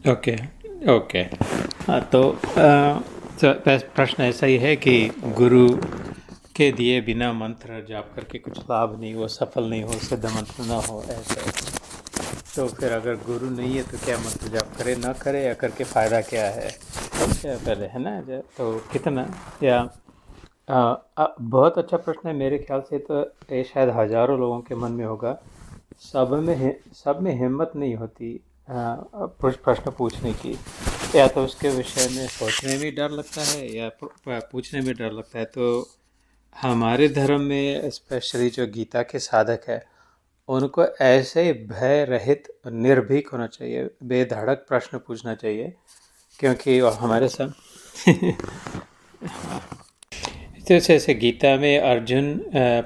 Okay, okay. हाँ, प्रश्न ऐसा ही है कि गुरु के दिए बिना मंत्र जाप करके कुछ लाभ नहीं हो, सफल नहीं हो, सिद्ध मंत्र ना हो, ऐसे। तो फिर अगर गुरु नहीं है तो क्या मंत्र जाप करे, ना करे, या करके फ़ायदा क्या है? सबसे पहले है ना, तो कितना, या बहुत अच्छा प्रश्न है मेरे ख्याल से। तो ये शायद हज़ारों लोगों के मन में होगा। सब में हिम्मत नहीं होती प्रश्न पूछने की, या तो उसके विषय में सोचने में डर लगता है, या पूछने में डर लगता है। तो हमारे धर्म में स्पेशली जो गीता के साधक है, उनको ऐसे ही भय रहित निर्भीक होना चाहिए, बेधड़क प्रश्न पूछना चाहिए, क्योंकि वो हमारे साथ जैसे गीता में अर्जुन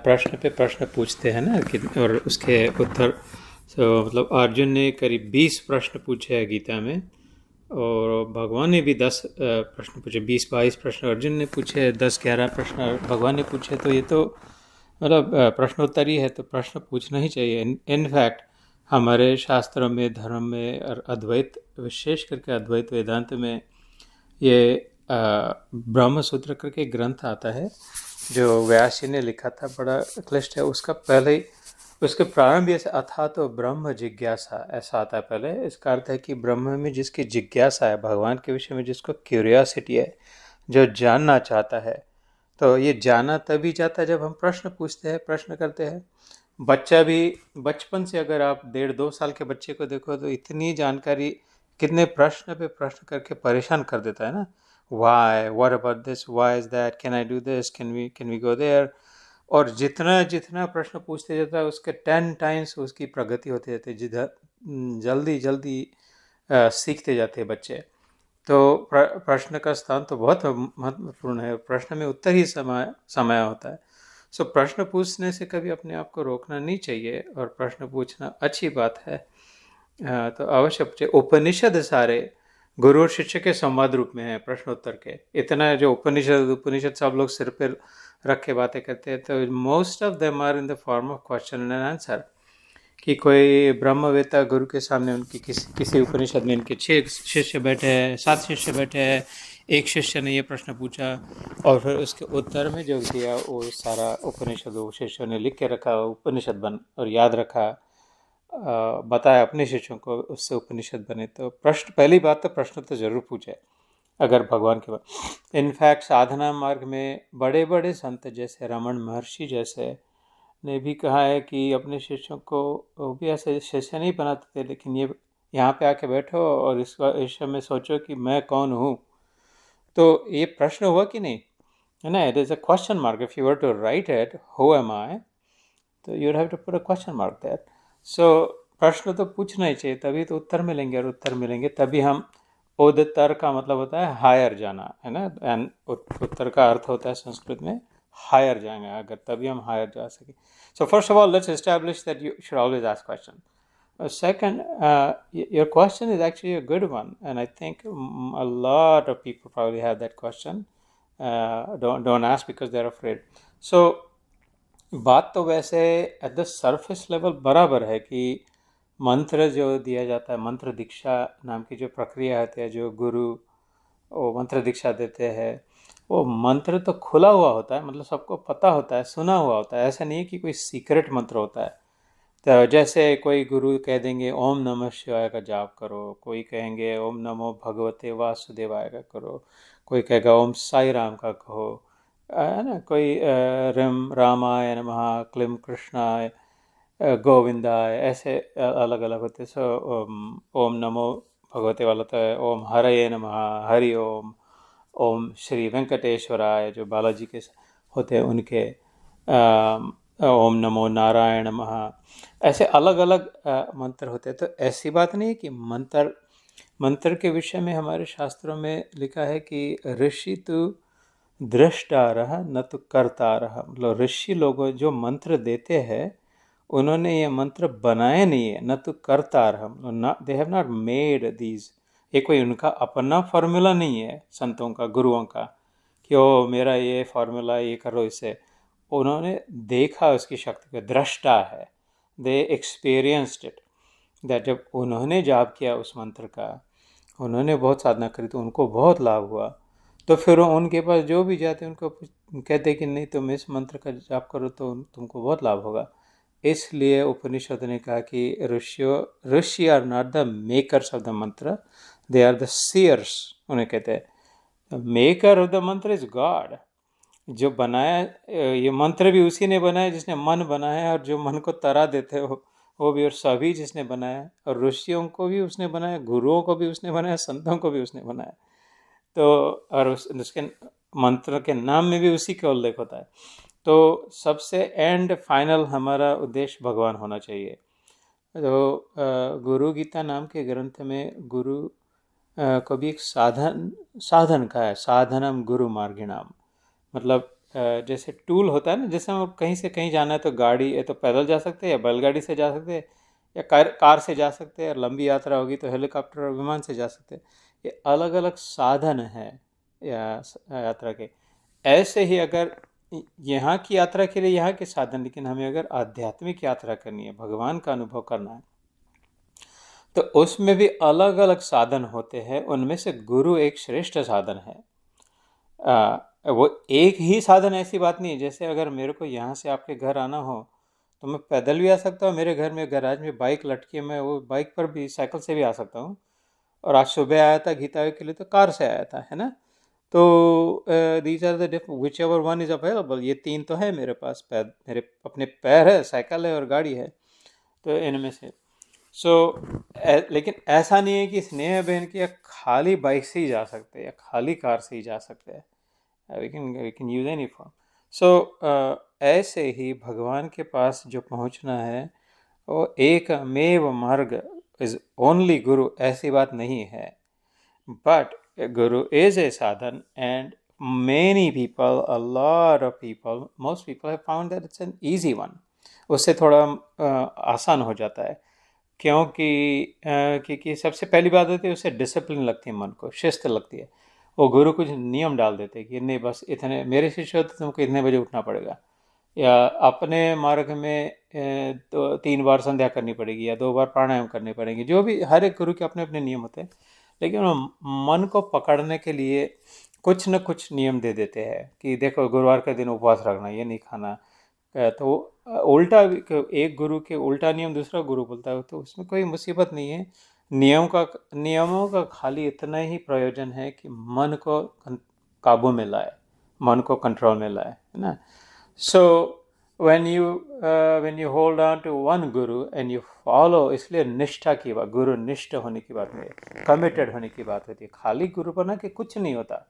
प्रश्न पे प्रश्न पूछते हैं ना, और उसके उत्तर। मतलब अर्जुन ने करीब 20 प्रश्न पूछे हैं गीता में, और भगवान ने भी 10 प्रश्न पूछे। 20-22 प्रश्न अर्जुन ने पूछे, 10-11 प्रश्न भगवान ने पूछे। तो ये तो मतलब प्रश्नोत्तरी है, तो प्रश्न पूछना ही चाहिए। इनफैक्ट हमारे शास्त्रों में, धर्म में, और अद्वैत, विशेष करके अद्वैत वेदांत में, ये ब्रह्म सूत्र करके ग्रंथ आता है जो व्यास जी ने लिखा था, बड़ा क्लिष्ट है। उसका पहले ही, उसके प्रारंभ ऐसे अथा तो ब्रह्म जिज्ञासा ऐसा आता है पहले। इसका अर्थ है कि ब्रह्म में जिसकी जिज्ञासा है, भगवान के विषय में जिसको क्यूरियोसिटी है, जो जानना चाहता है, तो ये जाना तभी जाता है जब हम प्रश्न पूछते हैं, प्रश्न करते हैं। बच्चा भी बचपन से, अगर आप 1.5-2 साल के बच्चे को देखो, तो इतनी जानकारी, कितने प्रश्न पे प्रश्न करके परेशान कर देता है ना। Why, what about this, why is that, can I do this, can we go there. और जितना जितना प्रश्न पूछते जाता है, उसके 10 टाइम्स उसकी प्रगति होती जाती है। जिधर जल्दी जल्दी सीखते जाते हैं बच्चे। तो प्रश्न का स्थान तो बहुत महत्वपूर्ण है। प्रश्न में उत्तर ही समय होता है। सो प्रश्न पूछने से कभी अपने आप को रोकना नहीं चाहिए, और प्रश्न पूछना अच्छी बात है। तो अवश्य पूछे। उपनिषद सारे गुरु और शिष्य के संवाद रूप में है, प्रश्नोत्तर के। इतना जो उपनिषद उपनिषद सब लोग सिर पर रख के बातें करते हैं, तो most of them are in the form of question and answer. कि कोई ब्रह्मवेत्ता गुरु के सामने, उनकी किसी उपनिषद में इनके 6 शिष्य बैठे हैं, 7 शिष्य बैठे हैं, एक शिष्य ने ये प्रश्न पूछा, और फिर उसके उत्तर में जो दिया वो सारा उपनिषद वो शिष्यों ने लिख के रखा, उपनिषद बन और याद रखा, बताया अपने शिष्यों को, उससे उपनिषद बने। तो प्रश्न, पहली बात तो प्रश्न तो जरूर पूछे अगर भगवान के बारे। इनफैक्ट साधना मार्ग में बड़े बड़े संत जैसे रमन महर्षि जैसे ने भी कहा है कि अपने शिष्यों को, वो भी ऐसे शिष्य नहीं बनाते थे, लेकिन ये यहाँ पे आके बैठो और इस विषय में सोचो कि मैं कौन हूँ। तो ये प्रश्न हुआ कि नहीं, है ना? It is a question mark. If you were to write it, who am I, तो you have to put a question mark that. So प्रश्न तो पूछना ही चाहिए, तभी तो उत्तर मिलेंगे, और उत्तर मिलेंगे तभी हम, उदतर का मतलब होता है हायर जाना, है ना? एंड उत्तर का अर्थ होता है संस्कृत में हायर जाएंगे, अगर तभी हम हायर जा सके। So first of all, let's establish that you should always ask questions. Second, your question is actually a good one, and I think a lot of people probably have that question. Don't ask because they're afraid. So बात तो वैसे at the surface level बराबर है कि मंत्र जो दिया जाता है, मंत्र दीक्षा नाम की जो प्रक्रिया होती है, जो गुरु वो मंत्र दीक्षा देते हैं, वो मंत्र तो खुला हुआ होता है, मतलब सबको पता होता है, सुना हुआ होता है। ऐसा नहीं है कि कोई सीक्रेट मंत्र होता है। तो जैसे कोई गुरु कह देंगे ओम नमः शिवाय का जाप करो, कोई कहेंगे ओम नमो भगवते वासुदेवाय का करो, कोई कहेगा ओम साई राम का कहो, है ना? कोई रम रामाय नमः, क्लीम कृष्णाय, गोविंदाय, ऐसे अलग अलग होते। सो ओम नमो भगवते वाला तो है ओम हरये नमः, हरि ओम, ओम श्री वेंकटेश्वराय जो बालाजी के होते हैं उनके, ओम नमो नारायण नमः, ऐसे अलग अलग मंत्र होते हैं। तो ऐसी बात नहीं है कि मंत्र मंत्र के विषय में हमारे शास्त्रों में लिखा है कि ऋषि तो दृष्टा रहा न तो करता रहा। मतलब ऋषि लोग जो मंत्र देते हैं, उन्होंने ये मंत्र बनाए नहीं है, न तो करता रहा। मतलब they have not made these. ये कोई उनका अपना फॉर्मूला नहीं है संतों का, गुरुओं का, कि ओ मेरा ये फॉर्मूला, ये करो इसे। उन्होंने देखा उसकी शक्ति को, दृष्टा है, दे एक्सपीरियंस्ड इट। दैट जब उन्होंने जाप किया उस मंत्र का, उन्होंने बहुत साधना करी तो उनको बहुत लाभ हुआ। तो फिर उनके पास जो भी जाते उनको कहते कि नहीं तुम इस मंत्र का जाप करो तो तुमको बहुत लाभ होगा। इसलिए उपनिषद ने कहा कि rishi are not the makers of the mantra, they are the seers. उन्हें कहते हैं maker of the mantra is God. जो बनाया ये मंत्र भी उसी ने बनाया जिसने मन बनाया, और जो मन को तरा देते हो वो भी, और सभी जिसने बनाया, और ऋषियों को भी उसने बनाया, गुरुओं को भी उसने बनाया, संतों को भी उसने बनाया। तो और उसके मंत्र के नाम में भी उसी का उल्लेख होता है। तो सबसे एंड फाइनल हमारा उद्देश्य भगवान होना चाहिए। तो गुरु गीता नाम के ग्रंथ में गुरु को भी एक साधन का है, साधनम गुरु मार्गिणाम। मतलब जैसे टूल होता है ना, जैसे हम कहीं से कहीं जाना है तो गाड़ी है तो पैदल जा सकते हैं, या बैलगाड़ी से जा सकते हैं, या कार से जा सकते हैं, और लंबी यात्रा होगी तो हेलीकॉप्टर और विमान से जा सकते हैं। ये अलग अलग साधन हैं यात्रा के। ऐसे ही अगर यहाँ की यात्रा के लिए यहाँ के साधन, लेकिन हमें अगर आध्यात्मिक यात्रा करनी है, भगवान का अनुभव करना है, तो उसमें भी अलग अलग साधन होते हैं। उनमें से गुरु एक श्रेष्ठ साधन है। वो एक ही साधन, ऐसी बात नहीं है। जैसे अगर मेरे को यहाँ से आपके घर आना हो तो मैं पैदल भी आ सकता हूँ, मेरे घर में गैराज में बाइक लटकी है, मैं वो बाइक पर भी, साइकिल से भी आ सकता हूँ। और आज सुबह आया था गीता के लिए तो कार से आया था, है ना। तो these are the whichever one is available. ये तीन तो है मेरे पास, मेरे अपने पैर है, साइकिल है और गाड़ी है, तो इनमें से लेकिन ऐसा नहीं है कि स्नेह बहन की या खाली बाइक से ही जा सकते हैं या खाली कार से ही जा सकते हैं। we can use any form. So ऐसे ही भगवान के पास जो पहुंचना है वो एक मेव मार्ग इज ओनली गुरु, ऐसी बात नहीं है। बट गुरु इज ए साधन, and many people, a lot of people, most people have found that it's an easy one. उससे थोड़ा आसान हो जाता है, क्योंकि सबसे पहली बात होती है उससे डिसिप्लिन लगती है, मन को शिस्त लगती है। वो गुरु कुछ नियम डाल देते हैं कि नहीं बस इतने, मेरे शिष्य हो तो तुमको इतने बजे उठना पड़ेगा, या अपने मार्ग में तो 3 बार संध्या करनी पड़ेगी, या 2 बार प्राणायाम करने पड़ेंगे। जो भी हर एक गुरु के अपने अपने नियम होते हैं, लेकिन वो मन को पकड़ने के लिए कुछ न कुछ नियम दे देते हैं कि देखो गुरुवार के दिन उपवास रखना, ये नहीं खाना। तो उल्टा, एक गुरु के उल्टा नियम दूसरा गुरु बोलता है तो उसमें कोई मुसीबत नहीं है। नियमों का खाली इतना ही प्रयोजन है कि मन को काबू में लाए, मन को कंट्रोल में लाए, है ना। सो when you hold on to one guru and you follow, इसलिए निष्ठा की बात, गुरु निष्ठ होने की बात है, कमिटेड होने की बात होती है। खाली गुरु बना के कुछ नहीं होता।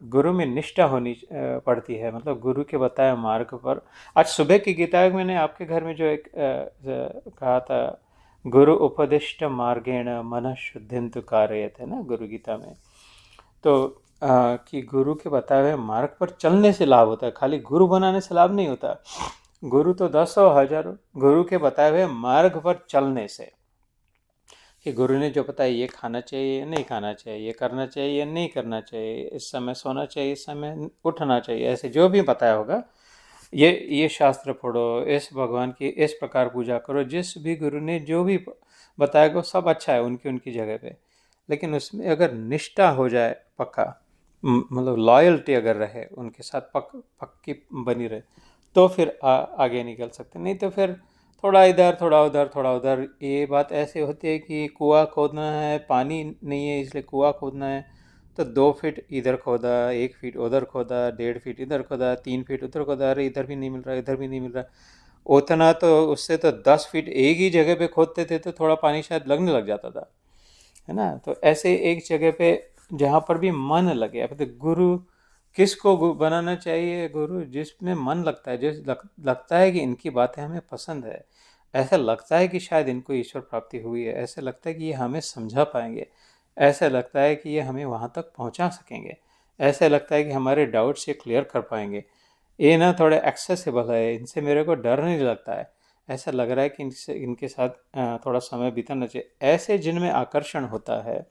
गुरु में निष्ठा होनी पड़ती है, मतलब गुरु के बताए मार्ग पर। आज सुबह की गीता में मैंने आपके घर में जो एक कहा था, गुरु उपदिष्ट मार्गेण मन शुद्धिं तु कारयेत, ना गुरु गीता में। तो कि गुरु के बताए हुए मार्ग पर चलने से लाभ होता है, खाली गुरु बनाने से लाभ नहीं होता। गुरु तो 10 हजारों, गुरु के बताए हुए मार्ग पर चलने से, कि गुरु ने जो बताया ये खाना चाहिए, ये नहीं खाना चाहिए, ये करना चाहिए, ये नहीं करना चाहिए, इस समय सोना चाहिए, इस समय उठना चाहिए, ऐसे जो भी बताया होगा, ये शास्त्र पढ़ो, इस भगवान की इस प्रकार पूजा करो, जिस भी गुरु ने जो भी बताया गया सब अच्छा है उनकी जगह पे। लेकिन उसमें अगर निष्ठा हो जाए पक्का, मतलब लॉयल्टी अगर रहे उनके साथ पक्की बनी रहे, तो फिर आगे निकल सकते। नहीं तो फिर थोड़ा इधर थोड़ा उधर थोड़ा उधर। ये बात ऐसे होती है कि कुआं खोदना है, पानी नहीं है इसलिए कुआं खोदना है, तो 2 फीट इधर खोदा, 1 फीट उधर खोदा, 1.5 फीट इधर खोदा, 3 फीट उधर खोदा, अरे इधर भी नहीं मिल रहा, इधर भी नहीं मिल रहा। उतना तो उससे तो 10 फीट एक ही जगह पे खोदते थे तो थोड़ा पानी शायद लगने लग जाता था, है ना। तो ऐसे एक जगह पे जहाँ पर भी मन लगे, अब तो गुरु किसको बनाना चाहिए? गुरु जिसमें मन लगता है, लगता है कि इनकी बातें हमें पसंद है, ऐसा लगता है कि शायद इनको ईश्वर प्राप्ति हुई है, ऐसा लगता है कि ये हमें समझा पाएंगे, ऐसा लगता है कि ये हमें वहाँ तक पहुँचा सकेंगे, ऐसा लगता है कि हमारे डाउट्स ये क्लियर कर पाएंगे। ये ना थोड़े एक्सेसिबल है, इनसे मेरे को डर नहीं लगता है, ऐसा लग रहा है कि इनके साथ थोड़ा समय बिताना चाहिए। ऐसे जिनमें आकर्षण होता है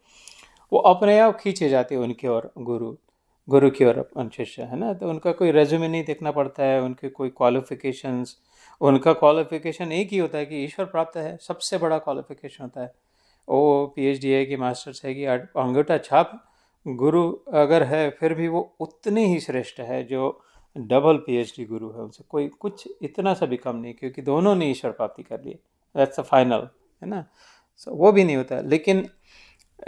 वो अपने आप खींचे जाते हैं उनकी ओर, गुरु की ओर शिष्य, है ना। तो उनका कोई रेज्यूमे नहीं देखना पड़ता है, उनके कोई क्वालिफिकेशंस, उनका क्वालिफिकेशन एक ही होता है कि ईश्वर प्राप्त है, सबसे बड़ा क्वालिफिकेशन होता है। वो पीएचडी है कि मास्टर्स है कि अंगूठा छाप गुरु अगर है, फिर भी वो उतने ही श्रेष्ठ है जो डबल पीएचडी गुरु है। उनसे कोई कुछ इतना सा भी कम नहीं, क्योंकि दोनों ने ईश्वर प्राप्ति कर ली। दैट्स अ फाइनल, है ना। वो भी नहीं होता। लेकिन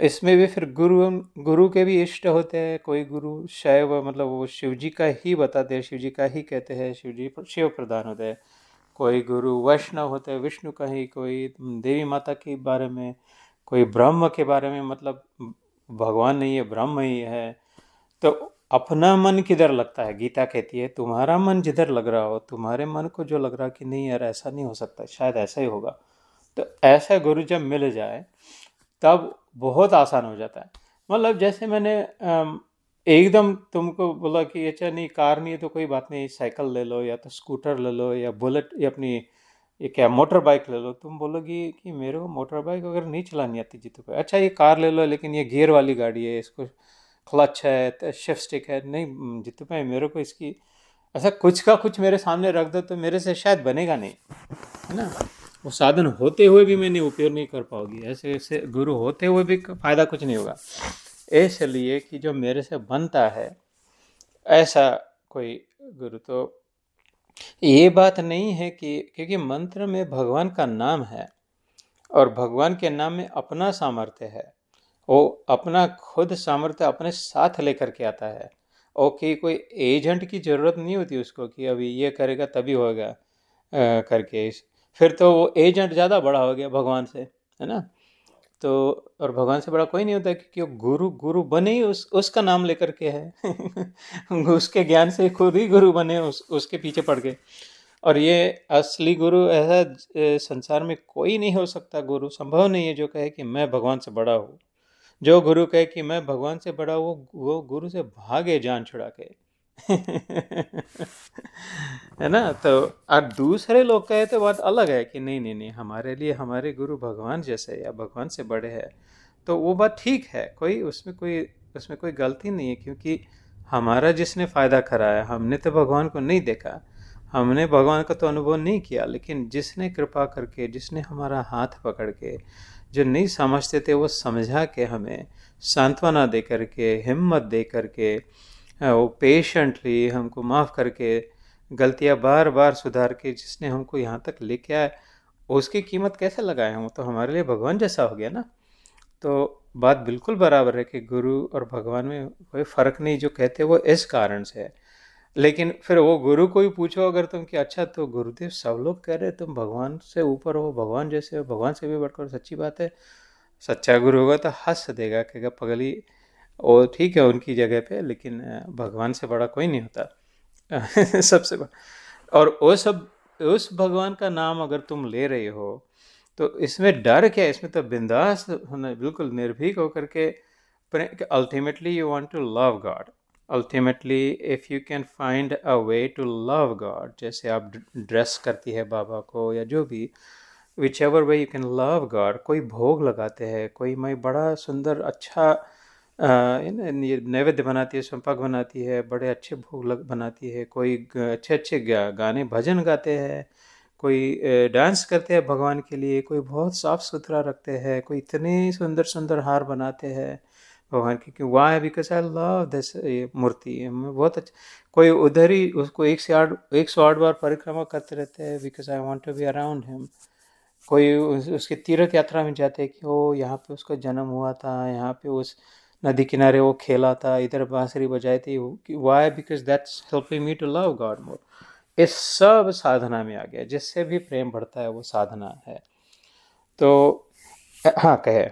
इसमें भी फिर गुरु गुरु के भी इष्ट होते हैं। कोई गुरु शैव, मतलब वो शिव जी का ही बताते हैं, शिव जी का ही कहते हैं, शिव जी शिव प्रधान होते हैं। कोई गुरु वैष्णव होते हैं, विष्णु का ही। कोई देवी माता के बारे में, कोई ब्रह्म के बारे में, मतलब भगवान नहीं है, ब्रह्म ही है। तो अपना मन किधर लगता है, गीता कहती है तुम्हारा मन जिधर लग रहा हो, तुम्हारे मन को जो लग रहा कि नहीं यार ऐसा नहीं हो सकता, शायद ऐसा ही होगा, तो ऐसा गुरु जब मिल जाए तब बहुत आसान हो जाता है। मतलब जैसे मैंने एकदम तुमको बोला कि अच्छा नहीं, कार नहीं है तो कोई बात नहीं, साइकिल ले लो या तो स्कूटर ले लो या बुलेट या अपनी ये क्या मोटर बाइक ले लो। तुम बोलोगी कि मेरे को मोटर बाइक अगर नहीं चलानी आती जी, तो अच्छा ये कार ले लो, लेकिन ये गियर वाली गाड़ी है, इसको क्लच है, शिफ्ट स्टिक है, नहीं जितू भाई मेरे को इसकी ऐसा कुछ का कुछ मेरे सामने रख दो तो मेरे से शायद बनेगा नहीं, है ना। वो साधन होते हुए भी मैंने उपयोग नहीं कर पाओगी, ऐसे ऐसे गुरु होते हुए भी फायदा कुछ नहीं होगा। इसलिए कि जो मेरे से बनता है ऐसा कोई गुरु, तो ये बात नहीं है कि क्योंकि मंत्र में भगवान का नाम है और भगवान के नाम में अपना सामर्थ्य है। वो अपना खुद सामर्थ्य अपने साथ लेकर के आता है। ओके, कोई एजेंट की ज़रूरत नहीं होती उसको कि अभी ये करेगा तभी होगा करके। फिर तो वो एजेंट ज़्यादा बड़ा हो गया भगवान से, है ना। तो और भगवान से बड़ा कोई नहीं होता, क्योंकि वो गुरु गुरु बने ही उसका नाम लेकर के है। उसके ज्ञान से खुद ही गुरु बने, उसके पीछे पड़ गए। और ये असली गुरु ऐसा संसार में कोई नहीं हो सकता। गुरु संभव नहीं है जो कहे कि मैं भगवान से बड़ा हूँ। जो गुरु कहे कि मैं भगवान से बड़ा, वो गुरु से भागे जान छुड़ा के। है ना। तो और दूसरे लोग कहे तो बात अलग है कि नहीं नहीं नहीं, हमारे लिए हमारे गुरु भगवान जैसे या भगवान से बड़े हैं, तो वो बात ठीक है, कोई उसमें कोई गलती नहीं है। क्योंकि हमारा जिसने फ़ायदा कराया, हमने तो भगवान को नहीं देखा, हमने भगवान का तो अनुभव नहीं किया, लेकिन जिसने कृपा करके, जिसने हमारा हाथ पकड़ के, जो नहीं समझते थे वो समझा के, हमें सांत्वना दे करके, हिम्मत दे करके, वो पेशेंटली हमको माफ़ करके, गलतियाँ बार बार सुधार के जिसने हमको यहाँ तक लेके आया, उसकी कीमत कैसे लगाए हम, तो हमारे लिए भगवान जैसा हो गया ना। तो बात बिल्कुल बराबर है कि गुरु और भगवान में कोई फ़र्क नहीं जो कहते वो इस कारण से है। लेकिन फिर वो गुरु को ही पूछो अगर तुम कि अच्छा तो गुरुदेव सब लोग कह रहे तुम भगवान से ऊपर हो, भगवान जैसे हो, भगवान से भी बढ़कर, सच्ची बात है। सच्चा गुरु होगा तो हंस देगा, कहेगा पगली, वो ठीक है उनकी जगह पे, लेकिन भगवान से बड़ा कोई नहीं होता। सबसे बड़ा। और वो सब उस भगवान का नाम अगर तुम ले रहे हो तो इसमें डर क्या है, इसमें तो बिंदास होना, बिल्कुल निर्भीक होकर के। Ultimately you want to love God. Ultimately if you can find a way to love God, जैसे आप ड्रेस करती है बाबा को या जो भी, which ever way you can love God. कोई भोग लगाते हैं, कोई मैं बड़ा सुंदर अच्छा ये नैवेद्य बनाती है, स्वयंपाक बनाती है, बड़े अच्छे भोग बनाती है। कोई अच्छे अच्छे गाने भजन गाते हैं, कोई डांस करते हैं भगवान के लिए, कोई बहुत साफ सुथरा रखते हैं, कोई इतने सुंदर सुंदर हार बनाते हैं भगवान की। क्यों? Why? Because I love this murti, बहुत अच्छा। कोई उधर ही उसको 108 बार परिक्रमा करते रहते हैं, because I want to be around him. कोई उसके तीर्थ यात्रा में जाते हैं कि वो यहाँ पे उसका जन्म हुआ था, यहाँ पे उस नदी किनारे वो खेला था, इधर बांसुरी बजाई थी। Why? Because that's helping me to love God more. इस सब साधना में आ गया, जिससे भी प्रेम बढ़ता है वो साधना है। तो हाँ, कहे।